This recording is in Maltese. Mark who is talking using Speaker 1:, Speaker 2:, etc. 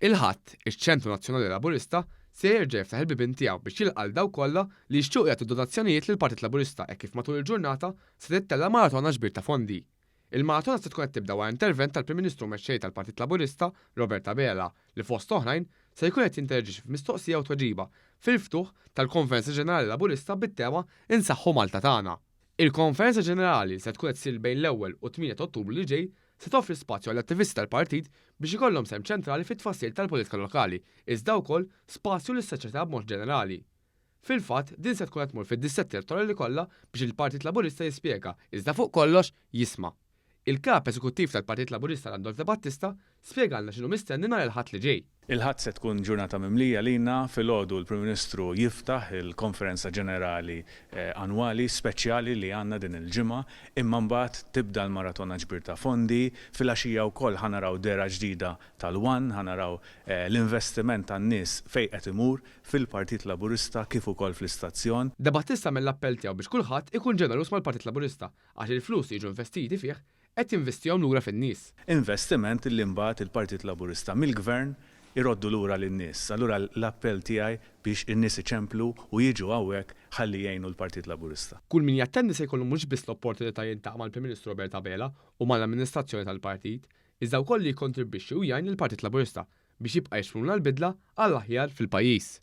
Speaker 1: Il-ħadd, iċ-Ċentru Nazzjonali Laburista, se jerġa' jiftaħ il-bibien tiegħu biex jilqa' daw kollha li jixtiequ jagħtu donazzjonijiet lill-Partit Laburista hekk kif matul il-ġurnata se tittella maratona ġbir ta' fondi. Il-maratona se tkun qed tibda wara intervent tal-Prim Ministru mexxej tal-Partit Laburista, Robert Abela, li fost oħrajn se jkun qed jinterġix f'mistoqsija u tweġiba fil-ftuħ tal-Konferenza Ġenerali Laburista bit-tema Insaħħu Malta tagħna. Il-Konferenza Ġenerali se tkun qed issir bejn l-ewwel u 8 ta' Ottubru li ġej se toffri spazju għall attivisti tal-partit biex ikollhom sehem ċentrali fit-tfassil tal-politika lokali, iżda wkoll spazju lis-soċjetà b'mod ġenerali. Fil-fatt, din se tkun qed tmur fid-distretti elettorali kollha biex il-Partit Laburista jispjega, iżda fuq kollox jisma'. Il-kap eżekuttiv tal-Partit Laburista Randolph De Battista spjegalna x'inhu mistenni nhar il-ħadd li ġej.
Speaker 2: Il-ħadd se tkun ġurnata mimlija lina filgħodu l-Prim Ministru jiftaħ il-Konferenza Ġenerali annwali speċjali li għandna din il-ġimgħa, imma mbagħad tibda l-maratona ġbir ta' fondi, fil-għaxija wkoll ħanaraw dera ġdida tal-Wan, ħanaraw l-investiment tan-nies fejn qed imur fil-Partit Laburista kif ukoll fl-istazzjon.
Speaker 1: De Battista mill-appell tiegħu biex kulħadd ikun ġenerus mal-Partit Laburista għax il-flus jiġu investiti fih qed jinvestihom lura fin-nies.
Speaker 2: Investiment li mbagħad il-Partit Laburista mill-Gvern iroddu lura lin-nies. Allura l-appell tiegħi biex in-nies iċemplu u jiġu hawnhekk ħalli jgħinu l-Partit Laburista.
Speaker 1: Kull min jattendi se jkollu mhux biss l-opportunità jiltaqa' mal-Prim Ministru Robert Abela u mal-amministrazzjoni tal-partit, iżda wkoll li jikkontribwixxi u jgħin il-Partit Laburista biex jibqa' jixpruna l-bidla għall-aħjar fil-pajjiż.